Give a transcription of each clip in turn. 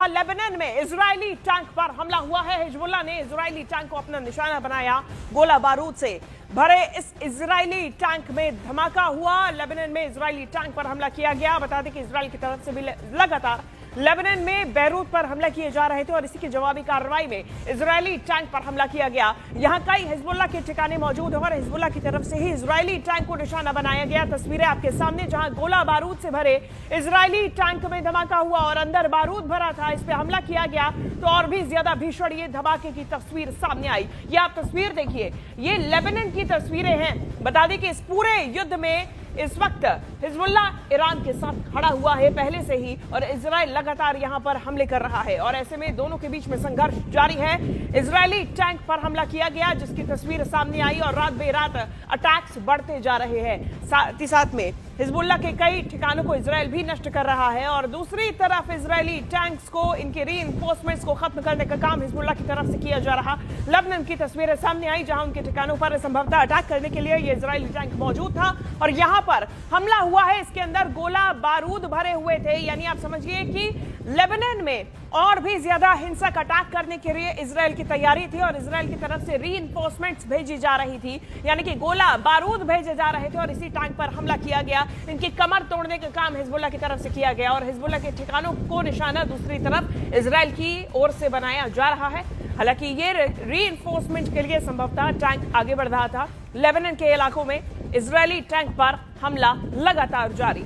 Lebanon में Israeli tank पर हमला हुआ है। हिजबुल्लाह ने इजरायली टैंक को अपना निशाना बनाया। गोला बारूद से भरे इस इजरायली टैंक में धमाका हुआ। लेबनान में इजरायली टैंक पर हमला किया गया। बता दें कि इजरायल की तरफ से भी लगातार लेबनान में बैरूत पर हमला किए जा रहे थे और इसी की जवाबी कार्रवाई में इजरायली टैंक पर हमला किया गया। यहां कई हिजबुल्लाह के ठिकाने मौजूद हैं और हिजबुल्लाह की तरफ से ही इजरायली टैंक को निशाना बनाया गया। तस्वीरें आपके सामने, जहां गोला बारूद से भरे इजरायली टैंक में धमाका हुआ और अंदर बारूद भरा था, इस पे हमला किया गया तो और भी ज्यादा भीषण ये धमाके की तस्वीर सामने आई। ये आप तस्वीर देखिए, ये लेबनान की तस्वीरें हैं। बता दें कि इस पूरे युद्ध में इस वक्त हिजबुल्लाह ईरान के साथ खड़ा हुआ है पहले से ही और इजरायल लगातार यहां पर हमले कर रहा है और ऐसे में दोनों के बीच में संघर्ष जारी है। इजरायली टैंक पर हमला किया गया जिसकी तस्वीर सामने आई और रात बेरात अटैक्स बढ़ते जा रहे हैं। साथ ही साथ में हिजबुल्लाह के कई ठिकानों को इजरायल भी नष्ट कर रहा है और दूसरी तरफ इजरायली टैंक्स को, इनके रीइंफोर्समेंट्स को खत्म करने का काम हिजबुल्लाह की तरफ से किया जा रहा। लेबनान की तस्वीरें सामने आई जहां उनके ठिकानों पर संभवतः अटैक करने के लिए ये इजरायली टैंक मौजूद था और यहां पर हमला हुआ है। इसके अंदर गोला बारूद भरे हुए थे, यानी आप समझिए कि लेबनान में और भी ज्यादा हिंसक अटैक करने के लिए इजरायल की तैयारी थी और इजरायल की तरफ से रीइंफोर्समेंट्स भेजी जा रही थी, यानी कि गोला बारूद भेजे जा रहे थे और इसी टैंक पर हमला किया गया। इनकी कमर तोड़ने का काम हिजबुल्लाह की तरफ से किया गया और हिजबुल्लाह के ठिकानों को निशाना दूसरी तरफ इजरायल की ओर से बनाया जा रहा है। हालांकि ये रीइंफोर्समेंट के लिए संभवतः टैंक आगे बढ़ रहा था। लेबनान के इलाकों में इजरायली टैंक पर हमला लगातार जारी।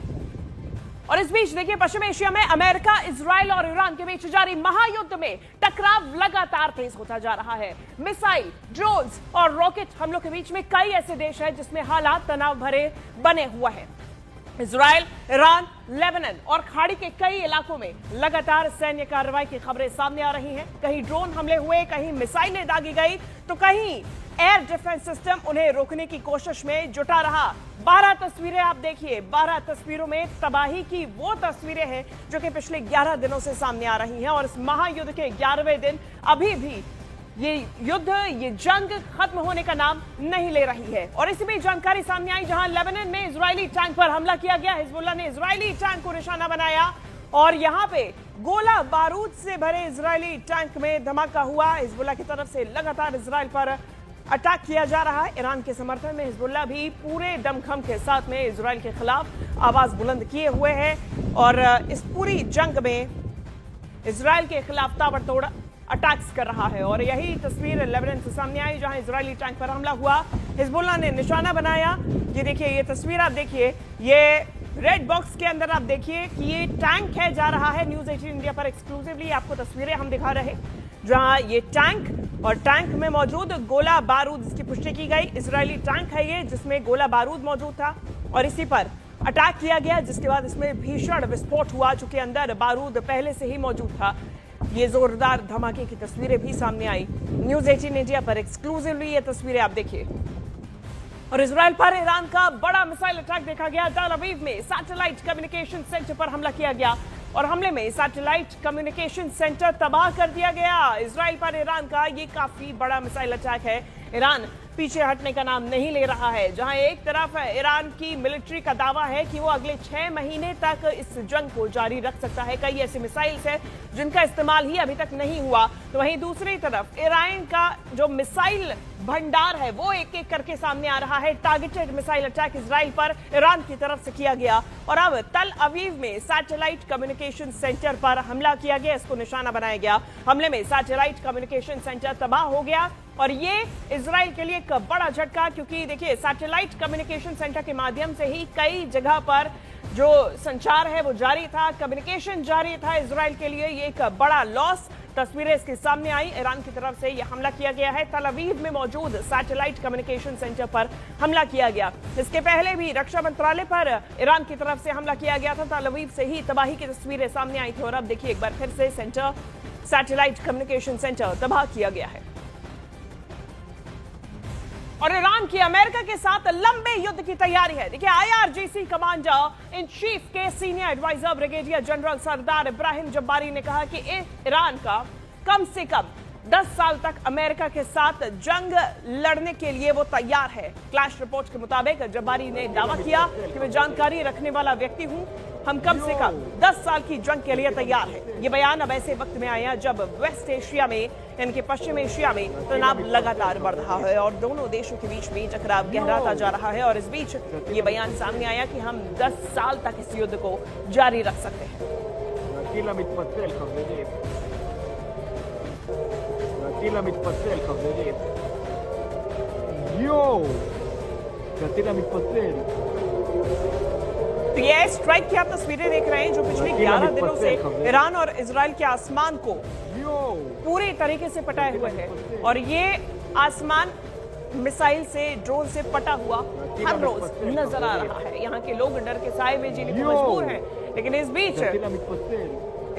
और इस बीच देखिए, पश्चिम एशिया में अमेरिका, इजरायल और ईरान के बीच जारी महायुद्ध में टकराव लगातार तेज होता जा रहा है। मिसाइल, ड्रोन्स और रॉकेट हमलों के बीच में कई ऐसे देश हैं जिसमें हालात तनाव भरे बने हुए हैं। इजरायल, ईरान, लेबनान और खाड़ी के कई इलाकों में लगातार सैन्य कार्रवाई की खबरें सामने आ रही हैं। कहीं ड्रोन हमले हुए, कहीं मिसाइलें दागी गई तो कहीं एयर डिफेंस सिस्टम उन्हें रोकने की कोशिश में जुटा रहा। 12 तस्वीरें आप देखिए, 12 तस्वीरों में तबाही की वो तस्वीरें हैं जो कि पिछले 11 दिनों से सामने आ रही हैं और इस महायुद्ध के 11वें दिन अभी भी ये युद्ध, ये जंग खत्म होने का नाम नहीं ले रही है। और इसी में जानकारी सामने आई जहां लेबनान में इजरायली टैंक पर हमला किया गया। हिजबुल्लाह ने इजरायली टैंक को निशाना बनाया और यहां पे गोला बारूद से भरे इजरायली टैंक में धमाका हुआ। हिजबुल्लाह की तरफ से लगातार इजरायल पर अटैक किया जा रहा है। ईरान के समर्थन में हिजबुल्लाह भी पूरे दमखम के साथ में इजरायल के खिलाफ आवाज बुलंद किए हुए है और इस पूरी जंग में इजरायल के खिलाफ ताबड़तोड़ अटैक्स कर रहा है। और यही तस्वीर लेबनान से सामने आई जहां इजरायली टैंक पर हमला हुआ, हिजबुल्लाह ने निशाना बनाया। ये देखिए, ये तस्वीर आप देखिए, ये रेड बॉक्स के अंदर आप देखिए कि ये टैंक है जा रहा है। न्यूज़ 18 इंडिया पर एक्सक्लूसिवली आपको तस्वीरें हम दिखा रहे जहां ये टैंक और टैंक में मौजूद गोला बारूद, इसकी पुष्टि की गई। इजरायली टैंक है ये जिसमें गोला बारूद मौजूद था और इसी पर अटैक किया गया जिसके बाद इसमें भीषण विस्फोट हुआ चूंकि अंदर बारूद पहले से ही मौजूद था। ये जोरदार धमाके की तस्वीरें भी सामने आई। न्यूज़ 18 इंडिया पर एक्सक्लूसिवली ये तस्वीरें आप देखिए। और इजरायल पर ईरान का बड़ा मिसाइल अटैक देखा गया। टेल अवीव में सैटेलाइट कम्युनिकेशन सेंटर पर हमला किया गया और हमले में सैटेलाइट कम्युनिकेशन सेंटर तबाह कर दिया गया। इजरायल पर ईरान का ये काफी बड़ा मिसाइल अटैक है। ईरान पीछे हटने का नाम नहीं ले रहा है। जहां एक तरफ ईरान की मिलिट्री का दावा है कि वो अगले 6 महीने तक इस जंग को जारी रख सकता है। कई ऐसे मिसाइल्स हैं जिनका इस्तेमाल ही अभी तक नहीं हुआ, तो वहीं दूसरी तरफ ईरान का जो मिसाइल भंडार है वो एक एक करके सामने आ रहा है। टारगेटेड मिसाइल अटैक इजरायल पर ईरान की तरफ से किया गया और अब तल अवीव में सैटेलाइट कम्युनिकेशन सेंटर पर हमला किया गया, इसको निशाना बनाया गया। हमले में सैटेलाइट कम्युनिकेशन सेंटर तबाह हो गया और ये इजरायल के लिए एक बड़ा झटका, क्योंकि देखिए सैटेलाइट कम्युनिकेशन सेंटर के माध्यम से ही कई जगह पर जो संचार है वो जारी था, कम्युनिकेशन जारी था। इजरायल के लिए ये एक बड़ा लॉस। तस्वीरें इसके सामने आई। ईरान की तरफ से यह हमला किया गया है। तल अवीव में मौजूद सैटेलाइट कम्युनिकेशन सेंटर पर हमला किया गया। इसके पहले भी रक्षा मंत्रालय पर ईरान की तरफ से हमला किया गया था। तल अवीव से ही तबाही की तस्वीरें सामने आई थी और अब देखिए एक बार फिर से सैटेलाइट कम्युनिकेशन सेंटर तबाह किया गया है। और ईरान की अमेरिका के साथ लंबे युद्ध की तैयारी है। देखिए, IRGC कमांडर इन चीफ के सीनियर एडवाइजर ब्रिगेडियर जनरल सरदार इब्राहिम जब्बारी ने कहा कि ईरान का कम से कम 10 साल तक अमेरिका के साथ जंग लड़ने के लिए वो तैयार है। क्लैश रिपोर्ट के मुताबिक जब्बारी ने दावा किया कि मैं जानकारी रखने वाला व्यक्ति हूं हम कम से कम 10 साल की जंग के लिए तैयार हैं। ये बयान अब ऐसे वक्त में आया जब वेस्ट एशिया में यानी पश्चिम एशिया में तनाव लगातार बढ़ रहा है और दोनों देशों के बीच में टकराव गहराता जा रहा है। और इस बीच ये बयान सामने आया कि हम 10 साल तक इस युद्ध को जारी रख सकते हैं। तो ये स्ट्राइक की आप तस्वीरें देख रहे हैं जो पिछले 11 दिनों से ईरान और इजराइल के आसमान को पूरी तरीके से पटाए हुए है। और ये आसमान मिसाइल से, ड्रोन से पटा हुआ हर रोज नजर आ रहा है। यहाँ के लोग डर के साए में जीने को मजबूर हैं। लेकिन इस बीच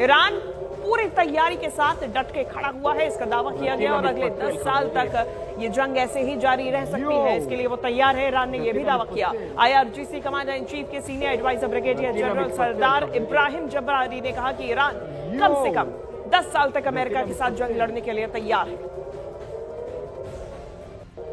ईरान पूरी तैयारी के साथ डट के खड़ा हुआ है, इसका दावा किया गया। और अगले 10 साल तक ये जंग ऐसे ही जारी रह सकती है, इसके लिए वो तैयार है। ईरान ने यह भी दावा किया। IRGC कमांडर इन चीफ के सीनियर एडवाइजर ब्रिगेडियर जनरल सरदार इब्राहिम जब्रारी ने कहा कि ईरान कम से कम 10 साल तक अमेरिका के साथ जंग लड़ने के लिए तैयार है।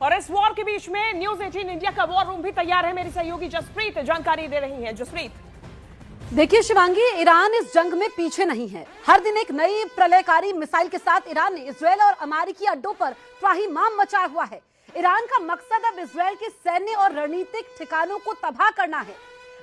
और इस वॉर के बीच में न्यूज 18 इंडिया का वॉर रूम भी तैयार है। मेरी सहयोगी जसप्रीत जानकारी दे रही हैं। जसप्रीत, देखिए शिवांगी, ईरान इस जंग में पीछे नहीं है। हर दिन एक नई प्रलयकारी मिसाइल के साथ ईरान ने इजरायल और अमेरिकी अड्डों पर त्राहिमाम मचाया हुआ है। ईरान का मकसद अब इजरायल के सैन्य और रणनीतिक ठिकानों को तबाह करना है,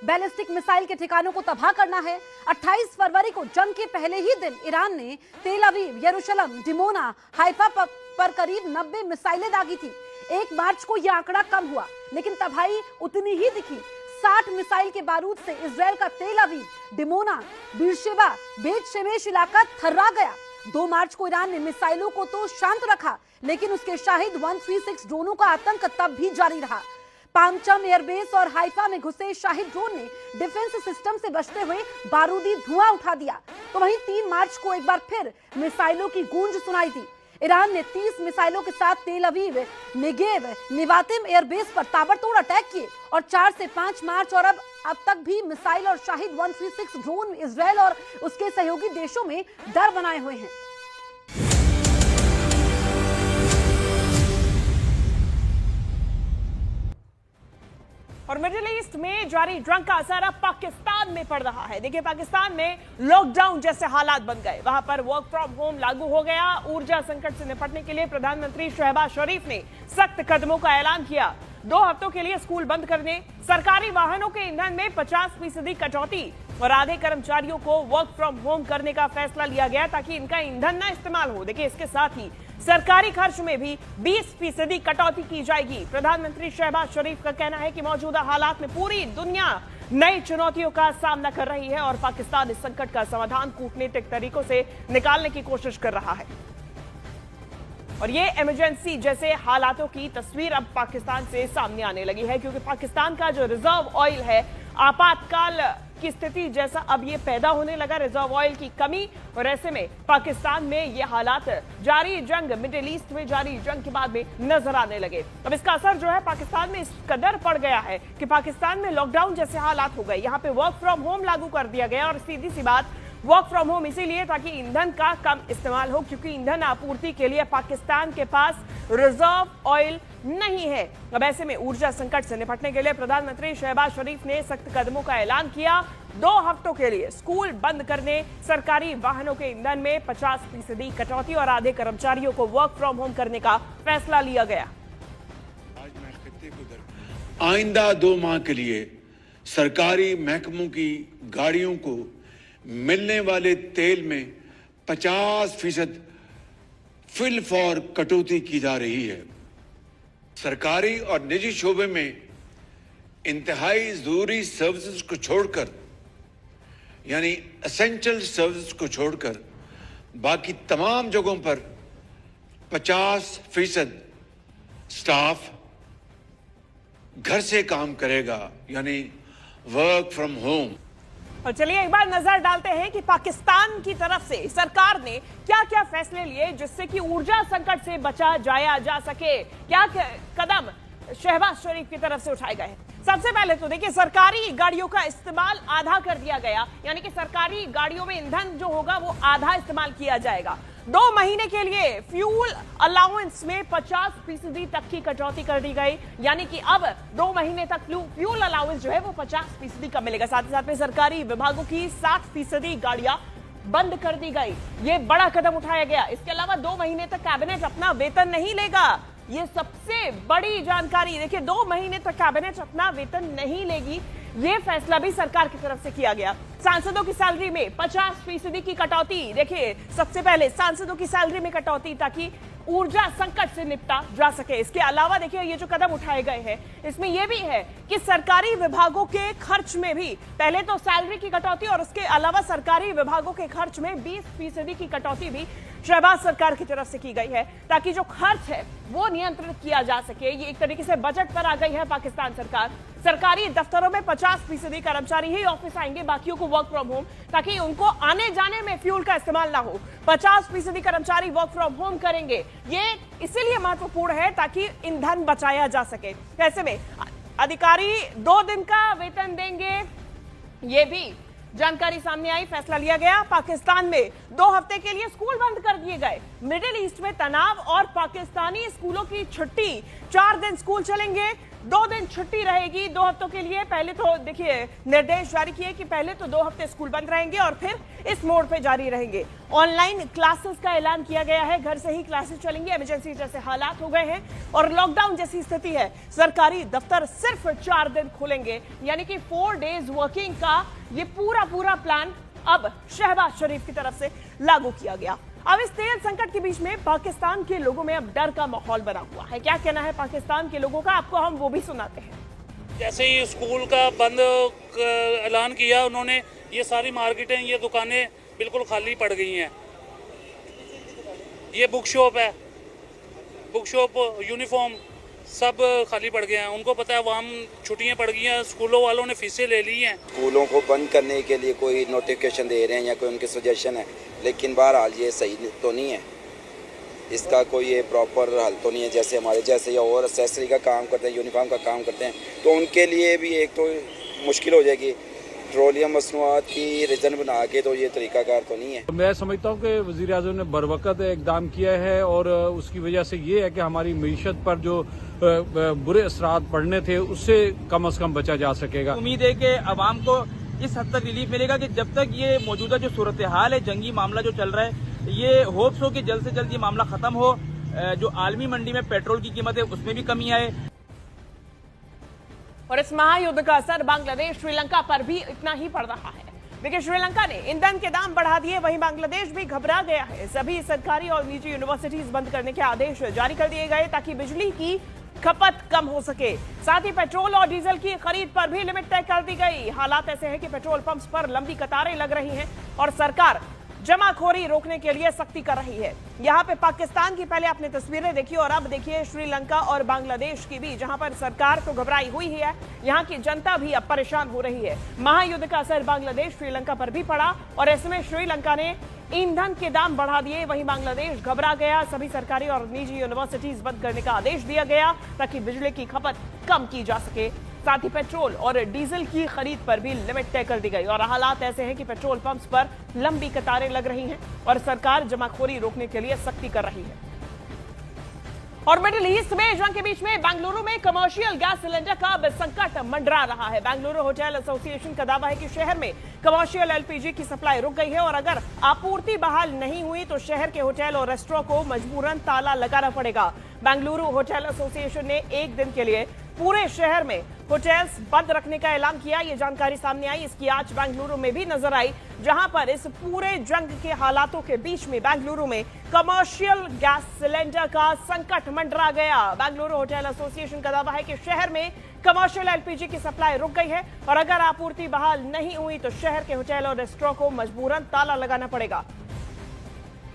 बैलिस्टिक मिसाइल के ठिकानों को तबाह करना है। 28 फरवरी को जंग के पहले ही दिन ईरान ने तेल अवीव, यरूशलेम, डिमोना, हाइफा पर करीब 90 मिसाइलें दागी थी। 1 मार्च को यह आंकड़ा कम हुआ, लेकिन तबाही उतनी ही दिखी। 60 मिसाइल के बारूद से इजरायल का तेल अवीव, डिमोना, बीरशेबा, बेत शेमेश इलाका थर्रा गया। 2 मार्च को ईरान ने मिसाइलों को तो शांत रखा, लेकिन उसके शाहिद 136 ड्रोनों का आतंक तब भी जारी रहा। पामचम एयरबेस और हाइफा में घुसे शाहिद ड्रोन ने डिफेंस सिस्टम से बचते हुए बारूदी धुआं उठा दिया। तो वहीं 3 मार्च को एक बार फिर मिसाइलों की गूंज सुनाई थी। ईरान ने 30 मिसाइलों के साथ तेल अवीव, नेगेव, निवातिम एयरबेस पर ताबड़तोड़ अटैक किए। और 4 से 5 मार्च और अब तक भी मिसाइल और शाहिद 136 ड्रोन इजरायल और उसके सहयोगी देशों में डर बनाए हुए हैं। और मिडिल ईस्ट में जारी जंग का असर अब पाकिस्तान में पड़ रहा है। देखिए, पाकिस्तान में लॉकडाउन जैसे हालात बन गए, वहां पर वर्क फ्रॉम होम लागू हो गया। ऊर्जा संकट से निपटने के लिए प्रधानमंत्री शहबाज शरीफ ने सख्त कदमों का ऐलान किया। 2 हफ्तों के लिए स्कूल बंद करने, सरकारी वाहनों के ईंधन में 50% कटौती और आधे कर्मचारियों को वर्क फ्रॉम होम करने का फैसला लिया गया ताकि इनका ईंधन ना इस्तेमाल हो। देखिए, इसके साथ ही सरकारी खर्च में भी 20% कटौती की जाएगी। प्रधानमंत्री शहबाज शरीफ का कहना है कि मौजूदा हालात में पूरी दुनिया नई चुनौतियों का सामना कर रही है और पाकिस्तान इस संकट का समाधान कूटनीतिक तरीकों से निकालने की कोशिश कर रहा है। और ये इमरजेंसी जैसे हालातों की तस्वीर अब पाकिस्तान से सामने आने लगी है, क्योंकि पाकिस्तान का जो रिजर्व ऑयल है, आपातकाल की स्थिति जैसा अब ये पैदा होने लगा, रिजर्व ऑयल की कमी। और ऐसे में पाकिस्तान में ये हालात जारी जंग, मिडिल ईस्ट में जारी जंग के बाद में नजर आने लगे। अब इसका असर जो है पाकिस्तान में इस कदर पड़ गया है कि पाकिस्तान में लॉकडाउन जैसे हालात हो गए। यहाँ पे वर्क फ्रॉम होम लागू कर दिया गया। और सीधी सी बात, वर्क फ्रॉम होम इसीलिए ताकि ईंधन का कम इस्तेमाल हो, क्योंकि ईंधन आपूर्ति के लिए पाकिस्तान के पास रिजर्व ऑयल नहीं है। अब ऐसे में ऊर्जा संकट से निपटने के लिए प्रधानमंत्री शहबाज शरीफ ने सख्त कदमों का ऐलान किया। 2 हफ्तों के लिए स्कूल बंद करने, सरकारी वाहनों के ईंधन में 50% कटौती और आधे कर्मचारियों को वर्क फ्रॉम होम करने का फैसला लिया गया। आइंदा 2 माह के लिए सरकारी महकमों की गाड़ियों को मिलने वाले तेल में 50% फिल फॉर कटौती की जा रही है। सरकारी और निजी शोबे में इंतहाई जरूरी सर्विसेज को छोड़कर, यानी एसेंशियल सर्विसेज को छोड़कर बाकी तमाम जगहों पर 50% स्टाफ घर से काम करेगा, यानी वर्क फ्रॉम होम। और चलिए एक बार नजर डालते हैं कि पाकिस्तान की तरफ से सरकार ने क्या क्या फैसले लिए जिससे कि ऊर्जा संकट से बचा जाया जा सके। क्या कदम शहबाज शरीफ की तरफ से उठाए गए हैं। सबसे पहले तो देखिए, सरकारी गाड़ियों का इस्तेमाल आधा कर दिया गया, यानी कि सरकारी गाड़ियों में ईंधन जो होगा वो आधा इस्तेमाल किया जाएगा। 2 महीने के लिए फ्यूल अलाउंस में 50% तक की कटौती कर दी गई, यानी कि अब 2 महीने तक फ्यूल अलाउंस जो है वो 50% का मिलेगा। साथ ही साथ में सरकारी विभागों की 60% गाड़ियां बंद कर दी गई। ये बड़ा कदम उठाया गया। इसके अलावा 2 महीने तक कैबिनेट अपना वेतन नहीं लेगा। ये सबसे बड़ी जानकारी। देखिए, 2 महीने तक कैबिनेट अपना वेतन नहीं लेगी, ये फैसला भी सरकार की तरफ से किया गया। सांसदों की सैलरी में 50% की कटौती। देखिए, सबसे पहले सांसदों की सैलरी में कटौती ताकि ऊर्जा संकट से निपटा जा सके। इसके अलावा देखिए, ये जो कदम उठाए गए हैं इसमें यह भी है कि सरकारी विभागों के खर्च में भी पहले तो सैलरी की कटौती और उसके अलावा सरकारी विभागों के खर्च में 20% की कटौती भी शहबाज सरकार की तरफ से की गई है, ताकि जो खर्च है वो नियंत्रित किया जा सके। ये एक तरीके से बजट पर आ गई है पाकिस्तान सरकार। सरकारी दफ्तरों में 50% कर्मचारी ही ऑफिस आएंगे, बाकियों को वर्क फ्रॉम होम, ताकि उनको आने जाने में फ्यूल का इस्तेमाल ना हो। 50% कर्मचारी वर्क फ्रॉम होम करेंगे। ये इसीलिए महत्वपूर्ण है ताकि ईंधन बचाया जा सके। ऐसे में अधिकारी 2 दिन का वेतन देंगे, ये भी जानकारी सामने आई। फैसला लिया गया। पाकिस्तान में 2 हफ्ते के लिए स्कूल बंद कर दिए गए। मिडिल ईस्ट में तनाव और पाकिस्तानी स्कूलों की छुट्टी। 4 दिन स्कूल चलेंगे, 2 दिन छुट्टी रहेगी 2 हफ्तों के लिए। पहले तो देखिए निर्देश जारी किए कि पहले तो 2 हफ्ते स्कूल बंद रहेंगे और फिर इस मोड पे जारी रहेंगे। ऑनलाइन क्लासेस का ऐलान किया गया है। घर से ही क्लासेस चलेंगी। इमरजेंसी जैसे हालात हो गए हैं और लॉकडाउन जैसी स्थिति है, सरकारी दफ्तर सिर्फ 4 दिन खोलेंगे, यानी कि 4 डेज वर्किंग का ये पूरा प्लान अब शहबाज शरीफ की तरफ से लागू किया गया। अब इस तेल संकट के बीच में पाकिस्तान के लोगों में अब डर का माहौल बना हुआ है। क्या कहना है पाकिस्तान के लोगों का, आपको हम वो भी सुनाते हैं। जैसे ही स्कूल का बंद ऐलान किया उन्होंने, ये सारी मार्केटें, ये दुकानें बिल्कुल खाली पड़ गई हैं। ये बुक शॉप है, बुक शॉप, यूनिफॉर्म सब खाली पड़ गए हैं। उनको पता है वहाँ छुट्टियां पड़ गई हैं, स्कूलों वालों ने फीसें ले ली हैं। स्कूलों को बंद करने के लिए कोई नोटिफिकेशन दे रहे हैं या कोई उनके सजेशन है, लेकिन बहरहाल ये सही तो नहीं है। इसका कोई ये प्रॉपर हल तो नहीं है। जैसे हमारे जैसे या और एक्सेसरी का काम करते हैं, यूनिफॉर्म का काम करते हैं, तो उनके लिए भी एक तो मुश्किल हो जाएगी। पेट्रोलियम मसनूआत की रीजन बना के तो ये तरीकाकार तो नहीं है। मैं समझता हूँ कि वज़ीर-ए-आज़म ने बरवकत इक़दाम किया है और उसकी वजह से ये है कि हमारी मईशत पर जो बुरे असरात पड़ने थे उससे कम से कम बचा जा सकेगा। उम्मीद है कि आवाम को इस हद तक रिलीफ मिलेगा कि जब तक ये मौजूदा जो सूरत हाल है, जंगी मामला जो चल रहा है, ये होप्स हो कि जल्द से जल्द ये मामला खत्म हो। जो आलमी मंडी में पेट्रोल की कीमत है उसमें भी कमी आए। और इस महायुद्ध का असर बांग्लादेश, श्रीलंका पर भी इतना ही पड़ रहा है। देखिए, श्रीलंका ने ईंधन के दाम बढ़ा दिए, वहीं बांग्लादेश भी घबरा गया है। सभी सरकारी और निजी यूनिवर्सिटीज बंद करने के आदेश जारी कर दिए गए ताकि बिजली की खपत कम हो सके। साथ ही पेट्रोल और डीजल की खरीद पर भी लिमिट तय कर दी गई। हालात ऐसे हैं कि पेट्रोल पंप्स पर लंबी कतारें लग रही हैं और सरकार जमाखोरी रोकने के लिए सख्ती कर रही है। यहाँ पे पाकिस्तान की पहले आपने तस्वीरें देखी और अब देखिए श्रीलंका और बांग्लादेश की भी, जहां पर सरकार तो घबराई हुई है, यहाँ की जनता भी अब परेशान हो रही है। महायुद्ध का असर बांग्लादेश, श्रीलंका पर भी पड़ा और ऐसे में श्रीलंका ने ईंधन के दाम बढ़ा दिए, वहीं बांग्लादेश घबरा गया। सभी सरकारी और निजी यूनिवर्सिटीज बंद करने का आदेश दिया गया ताकि बिजली की खपत कम की जा सके। साथ ही पेट्रोल और डीजल की खरीद पर भी लिमिट तय कर दी गई और हालात ऐसे हैं कि पेट्रोल पंप्स पर लंबी कतारें लग रही हैं और सरकार जमाखोरी रोकने के लिए सख्ती कर रही है। और मिडिल ईस्ट में जंग के बीच में बेंगलुरु में कमर्शियल गैस सिलेंडर का संकट मंडरा रहा है। बेंगलुरु होटल एसोसिएशन का दावा है कि शहर में कमर्शियल एलपीजी की सप्लाई रुक गई है और अगर आपूर्ति बहाल नहीं हुई तो शहर के होटल और रेस्टोरेंट को मजबूरन ताला लगाना पड़ेगा। बेंगलुरु होटल एसोसिएशन ने 1 दिन के लिए पूरे शहर में होटल्स बंद रखने का ऐलान किया। ये जानकारी सामने आई, इसकी आज बेंगलुरु में भी नजर आई, जहां पर इस पूरे जंग के हालातों के बीच में बेंगलुरु में कमर्शियल गैस सिलेंडर का संकट मंडरा गया। बेंगलुरु होटल एसोसिएशन का दावा है कि शहर में कमर्शियल एलपीजी की सप्लाई रुक गई है और अगर आपूर्ति बहाल नहीं हुई तो शहर के होटल और रेस्टोरेंट को मजबूरन ताला लगाना पड़ेगा।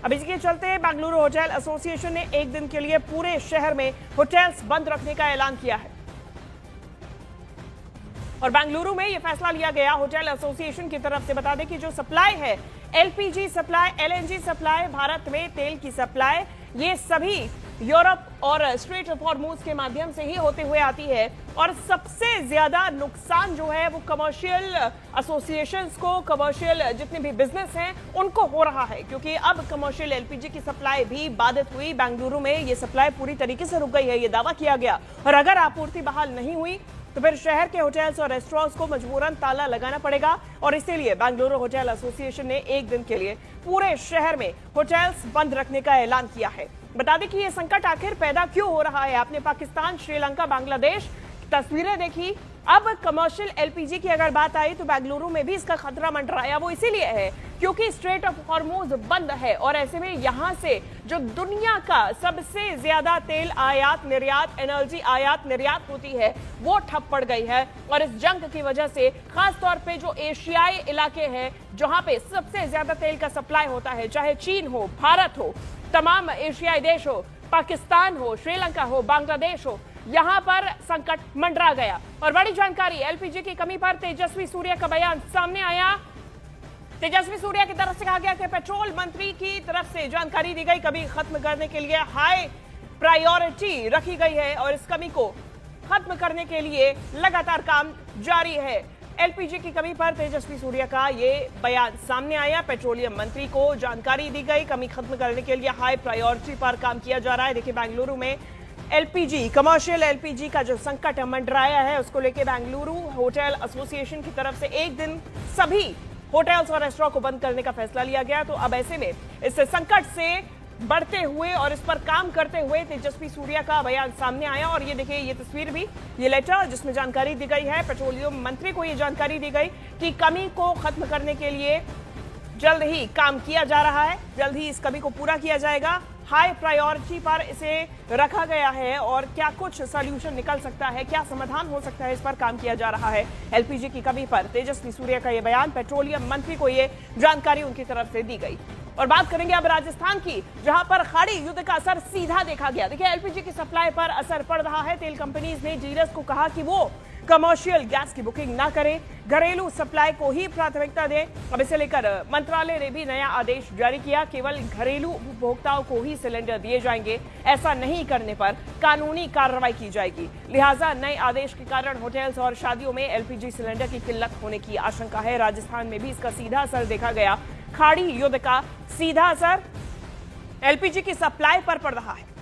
अब इसके चलते बेंगलुरु होटल एसोसिएशन ने एक दिन के लिए पूरे शहर में होटल्स बंद रखने का ऐलान किया है और बेंगलुरु में यह फैसला लिया गया होटल एसोसिएशन की तरफ से। बता दें कि जो सप्लाई है, LPG supply, LNG supply, Bharat में तेल की सप्लाई, ये सभी यूरोप और स्ट्रेट ऑफ हॉर्मुज के माध्यम से ही होते हुए आती है और सबसे ज्यादा नुकसान जो है वो कमर्शियल एसोसिएशंस को, कमर्शियल जितने भी बिजनेस हैं उनको हो रहा है, क्योंकि अब कमर्शियल एलपीजी की सप्लाई भी बाधित हुई। बेंगलुरु में ये सप्लाई पूरी तरीके से रुक गई है, ये दावा किया गया, और अगर आपूर्ति बहाल नहीं हुई तो फिर शहर के होटल्स और रेस्टोरेंट्स को मजबूरन ताला लगाना पड़ेगा और इसीलिए बेंगलुरु होटल एसोसिएशन ने एक दिन के लिए पूरे शहर में होटल्स बंद रखने का ऐलान किया है। बता दें कि ये संकट आखिर पैदा क्यों हो रहा है। आपने पाकिस्तान, श्रीलंका, बांग्लादेश तस्वीरें देखी। अब कमर्शियल एलपीजी की अगर बात आई तो बेंगलुरु में भी इसका खतरा मंडराया। वो इसीलिए है क्योंकि स्ट्रेट ऑफ हॉर्मुज बंद है और ऐसे में यहां से जो दुनिया का सबसे ज्यादा तेल आयात निर्यात, एनर्जी आयात निर्यात होती है, वो ठप पड़ गई है। और इस जंग की वजह से खास तौर पे जो एशियाई इलाके हैं जहां पे सबसे ज्यादा तेल का सप्लाई होता है, चाहे चीन हो, भारत हो, तमाम एशियाई देश हो, पाकिस्तान हो, श्रीलंका हो, बांग्लादेश हो, यहां पर संकट मंडरा गया। और बड़ी जानकारी, एलपीजी की कमी पर तेजस्वी सूर्या का बयान सामने आया। तेजस्वी सूर्या की तरफ से कहा गया कि पेट्रोल मंत्री की तरफ से जानकारी दी गई, कमी खत्म करने के लिए हाई प्रायोरिटी रखी गई है और इस कमी को खत्म करने के लिए लगातार काम जारी है। एलपीजी की कमी पर तेजस्वी सूर्या का ये बयान सामने आया। पेट्रोलियम मंत्री को जानकारी दी गई, कमी खत्म करने के लिए हाई प्रायोरिटी पर काम किया जा रहा है। देखिए, बेंगलुरु में एलपीजी, कमर्शियल एलपीजी का जो संकट मंडराया है उसको लेकर बेंगलुरु होटल एसोसिएशन की तरफ से एक दिन सभी होटल्स और रेस्टोरेंट को बंद करने का फैसला लिया गया। तो अब ऐसे में इस संकट से बढ़ते हुए और इस पर काम करते हुए तेजस्वी सूर्या का बयान सामने आया। और ये देखिए, ये तस्वीर भी, ये लेटर जिसमें जानकारी दी गई है, पेट्रोलियम मंत्री को ये जानकारी दी गई कि कमी को खत्म करने के लिए जल्द ही काम किया जा रहा है, जल्द ही इस कमी को पूरा किया जाएगा। हाई प्रायोरिटी पर इसे रखा गया है और क्या कुछ सॉल्यूशन निकल सकता है, क्या समाधान हो सकता है, इस पर काम किया जा रहा है। एलपीजी की कमी पर तेजस्वी सूर्या का यह बयान, पेट्रोलियम मंत्री को यह जानकारी उनकी तरफ से दी गई। और बात करेंगे अब राजस्थान की, जहां पर खाड़ी युद्ध का असर सीधा देखा गया। देखिए, एलपीजी की सप्लाई पर असर पड़ रहा है। तेल कंपनीज ने डीलर्स को कहा कि वो कमर्शियल गैस की बुकिंग ना करें, घरेलू सप्लाई को ही प्राथमिकता दें। अब इसे लेकर मंत्रालय ने भी नया आदेश जारी किया, केवल घरेलू उपभोक्ताओं को ही सिलेंडर दिए जाएंगे, ऐसा नहीं करने पर कानूनी कार्रवाई की जाएगी। लिहाजा नए आदेश के कारण होटल्स और शादियों में एलपीजी सिलेंडर की किल्लत होने की आशंका है। राजस्थान में भी इसका सीधा असर देखा गया। खाड़ी युद्ध का सीधा असर एलपीजी की सप्लाई पर पड़ रहा है।